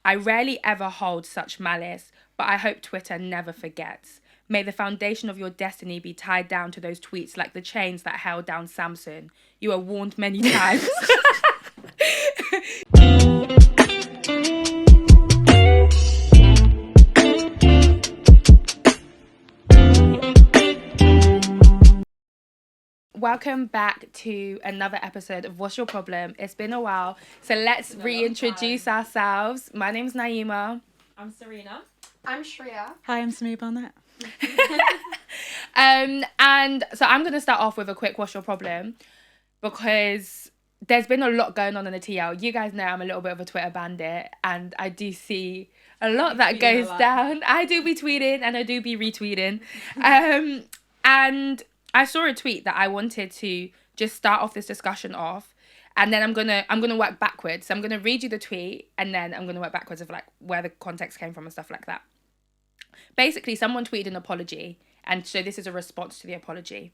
I rarely ever hold such malice, but I hope Twitter never forgets. May the foundation of your destiny be tied down to those tweets like the chains that held down Samson. You are warned many times. Welcome back to another episode of What's Your Problem? It's been a while, so let's reintroduce ourselves. My name's Nieema. I'm Serena. I'm Shreeya. Hi, I'm Symiah. And so I'm going to start off with a quick What's Your Problem? Because there's been a lot going on in the TL. You guys know I'm a little bit of a Twitter bandit, and I do see a lot that goes down. I do be tweeting and I do be retweeting. And I saw a tweet that I wanted to just start off this discussion off, and then I'm gonna work backwards. So I'm gonna read you the tweet, and then I'm gonna work backwards of like where the context came from and stuff like that. Basically, someone tweeted an apology, and so this is a response to the apology.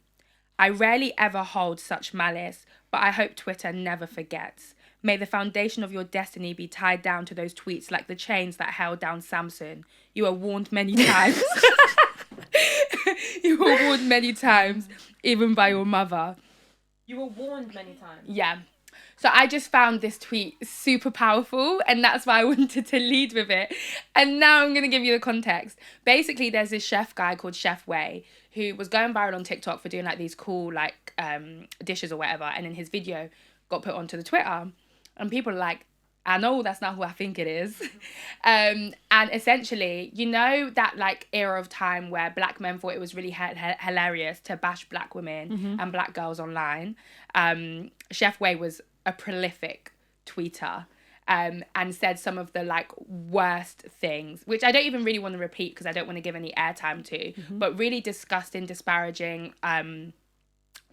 I rarely ever hold such malice, but I hope Twitter never forgets. May the foundation of your destiny be tied down to those tweets like the chains that held down Samson. You are warned many times. You were warned many times, even by your mother. You were warned many times? Yeah. So I just found this tweet super powerful, and that's why I wanted to lead with it. And now I'm going to give you the context. Basically, there's this chef guy called Chef Way who was going viral on TikTok for doing like these cool like dishes or whatever. And then his video got put onto the Twitter. And people are like, I know that's not who I think it is. And essentially, you know that like era of time where black men thought it was really hilarious to bash black women and black girls online. Chef Way was a prolific tweeter and said some of the like worst things, which I don't even really want to repeat because I don't want to give any airtime to, but really disgusting, disparaging,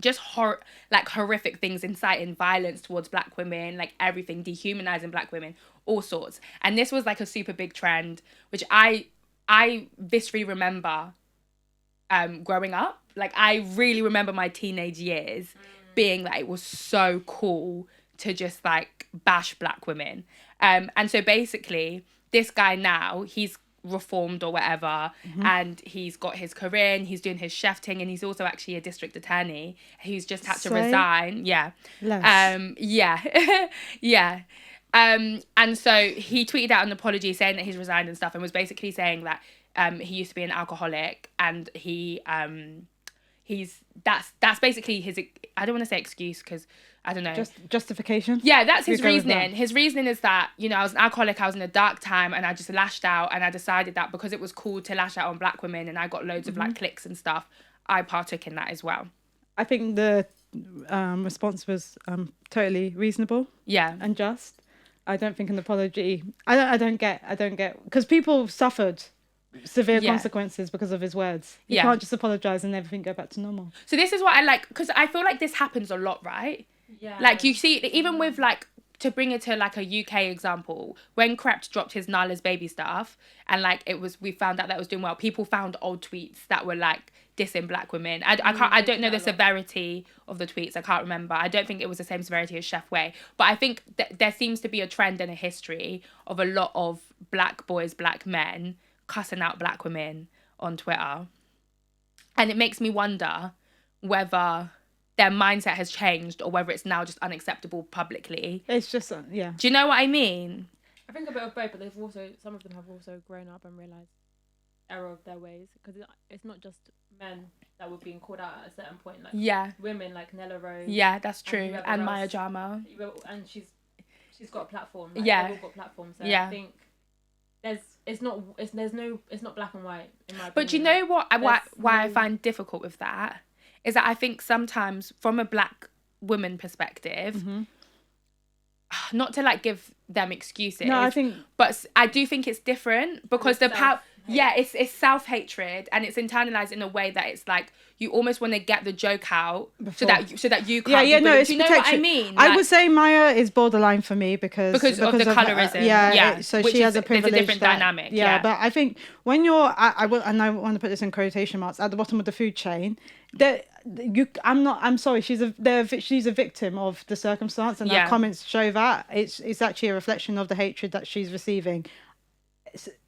just horrific things, inciting violence towards black women, like everything, dehumanizing black women, all sorts. And this was like a super big trend, which I viscerally remember growing up. Like I really remember my teenage years being like, it was so cool to just like bash black women. And so basically this guy now, he's reformed or whatever, and he's got his career and he's doing his chef thing, and he's also actually a district attorney who's just had to resign. Yeah. Yeah. And so he tweeted out an apology saying that he's resigned and stuff, and was basically saying that he used to be an alcoholic, and that's basically his, I don't want to say excuse because I don't know. Just justification? Yeah, that's his reasoning. His reasoning is that, you know, I was an alcoholic, I was in a dark time, and I just lashed out, and I decided that because it was cool to lash out on black women and I got loads of like clicks and stuff, I partook in that as well. I think the response was totally reasonable. Yeah. And just. I don't think an apology. I don't get because people suffered severe consequences because of his words. You can't just apologize and everything go back to normal. So this is what I like, because I feel like this happens a lot, right? Yeah. Like you see, even with like, to bring it to like a UK example, when Krept dropped his Nala's baby stuff, and like we found out that it was doing well, people found old tweets that were like dissing black women. I don't know the severity of the tweets. I can't remember. I don't think it was the same severity as Chef Way, but I think there seems to be a trend and a history of a lot of black boys, black men cussing out black women on Twitter. And it makes me wonder whether their mindset has changed or whether it's now just unacceptable publicly. It's just, yeah. Do you know what I mean? I think a bit of both, but some of them have also grown up and realised error of their ways, because it's not just men that were being called out at a certain point, like women like Nella Rose. Yeah, that's true. And Maya Jama. And she's got a platform. Like, yeah. They've all got platforms. So yeah. I think it's not black and white in my opinion. But you know what? Why I find difficult with that is that I think sometimes from a black woman perspective, not to like give them excuses. No, but I do think it's different because the power. Yeah, it's self-hatred, and it's internalized in a way that it's like you almost want to get the joke out so that you can't. It's do you know what I mean? I would say Maya is borderline for me because of the colorism. So she has a privilege. It's a different dynamic. Yeah, but I think when you're, I want to put this in quotation marks, at the bottom of the food chain, that I'm sorry, she's a victim of the circumstance, and her comments show that it's actually a reflection of the hatred that she's receiving.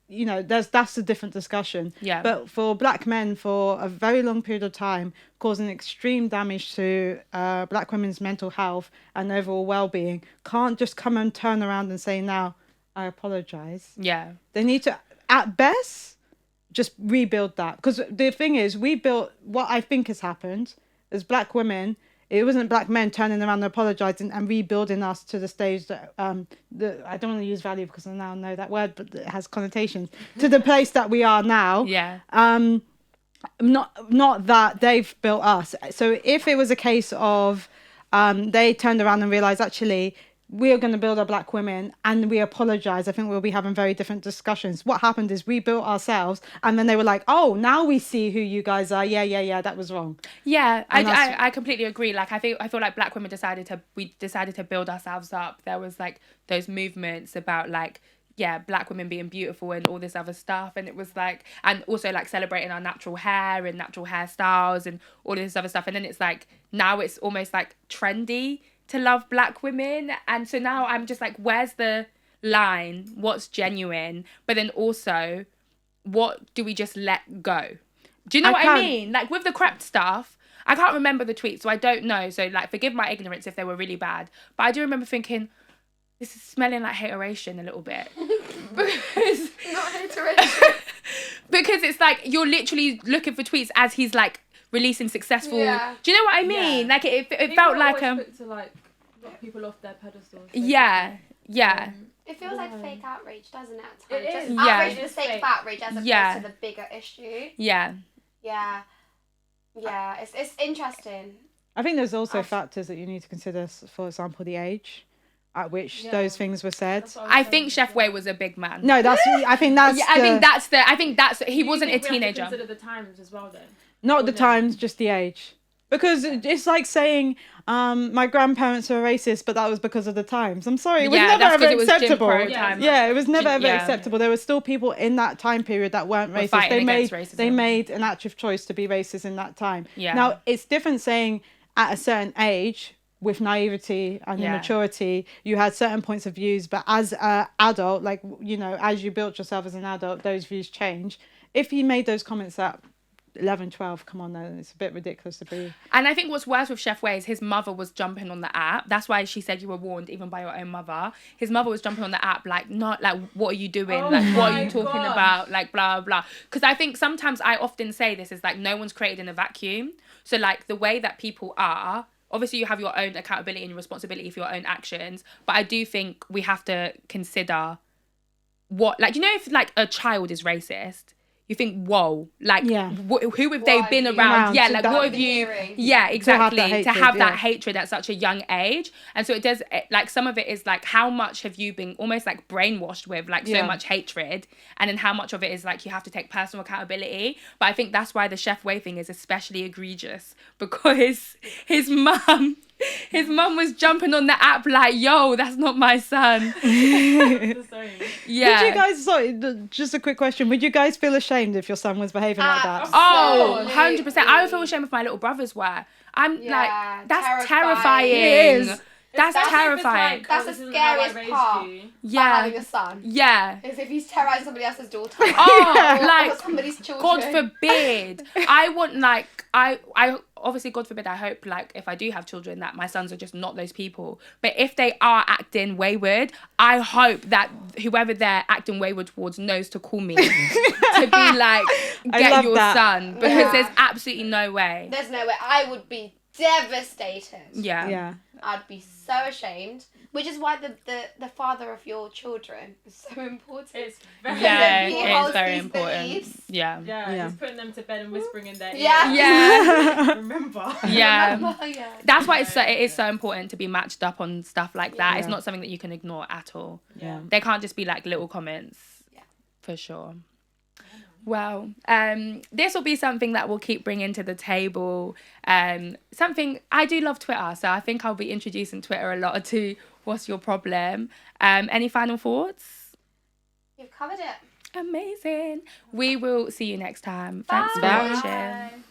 that's a different discussion. Yeah. But for black men, for a very long period of time, causing extreme damage to black women's mental health and overall well-being, can't just come and turn around and say, now, I apologize. Yeah. They need to, at best, just rebuild that. Because the thing is, we built what I think has happened as black women. It wasn't black men turning around and apologizing and rebuilding us to the stage that I don't want to use value because I now know that word, but it has connotations to the place that we are now. Yeah. Not that they've built us. So if it was a case of they turned around and realized, actually, we are going to build our black women and we apologize, I think we'll be having very different discussions. What happened is we built ourselves and then they were like, oh, now we see who you guys are. Yeah, that was wrong. Yeah, I completely agree. Like, I feel like black women decided to build ourselves up. There was like those movements about like, yeah, black women being beautiful and all this other stuff. And it was like, and also like celebrating our natural hair and natural hairstyles and all this other stuff. And then it's like, now it's almost like trendy to love black women. And so now I'm just like, where's the line? What's genuine? But then also, what do we just let go? Do you know what I mean? Like with the crept stuff, I can't remember the tweets, so I don't know. So like, forgive my ignorance if they were really bad. But I do remember thinking, this is smelling like hateration a little bit. Because not hateration. Because it's like, you're literally looking for tweets as he's like, releasing successful. Yeah. Do you know what I mean? Yeah. Like it felt like to like knock people off their pedestals. Yeah. It feels like fake outrage, doesn't it? At times? It is. Just outrage for the sake of outrage as opposed to the bigger issue. Yeah. It's interesting. I think there's also factors that you need to consider. For example, the age at which those things were said. I think Chef Way was a big man. No, I think that's he wasn't a teenager. Consider the times as well then. Not the times, just the age. Because it's like saying, my grandparents were racist, but that was because of the times. I'm sorry, it was never ever acceptable. It was never ever acceptable. There were still people in that time period that weren't racist. They made an active choice to be racist in that time. Yeah. Now, it's different saying at a certain age, with naivety and immaturity, you had certain points of views, but as an adult, like, as you built yourself as an adult, those views change. If you made those comments at 11, 12, come on then, it's a bit ridiculous to be. And I think what's worse with Chef Way is his mother was jumping on the app. That's why she said you were warned even by your own mother. His mother was jumping on the app like, not like, what are you doing? Like, what are you talking about? Like, blah, blah. Because I think sometimes I often say this is like, no one's created in a vacuum. So like the way that people are, obviously you have your own accountability and responsibility for your own actions. But I do think we have to consider what, like, if like a child is racist, you think, whoa, like, who have they been around? Yeah, like, what have you... Yeah, exactly. To have that hatred at such a young age. And so it does, like, some of it is, like, how much have you been almost, like, brainwashed with, like, so much hatred? And then how much of it is, like, you have to take personal accountability? But I think that's why the Chef Way thing is especially egregious. Because his mum was jumping on the app like, yo, that's not my son. Yeah. Would you guys, sorry, just a quick question. Would you guys feel ashamed if your son was behaving like that? Oh, 100%. I would feel ashamed if my little brothers were. I'm like, that's terrifying. It is. That's terrifying. That's the scariest part. Yeah. Having a son. Yeah. Is if he's terrorizing somebody else's daughter. Like, or somebody's children. God forbid. I want, like, I obviously, God forbid, I hope, like, if I do have children, that my sons are just not those people. But if they are acting wayward, I hope that whoever they're acting wayward towards knows to call me to be like, get your son. Because there's absolutely no way. There's no way. I would be devastated. Yeah. I'd be so ashamed. Which is why the father of your children is so important. It's very it's very important. Beliefs. Yeah, just putting them to bed and whispering in their ear. Yeah. Remember. Yeah. That's why it is so important to be matched up on stuff like that. It's not something that you can ignore at all. Yeah. They can't just be like little comments. Yeah. For sure. Well, this will be something that we'll keep bringing to the table. Something, I do love Twitter, so I think I'll be introducing Twitter a lot to What's Your Problem. Any final thoughts? You've covered it. Amazing. We will see you next time. Bye. Thanks for watching.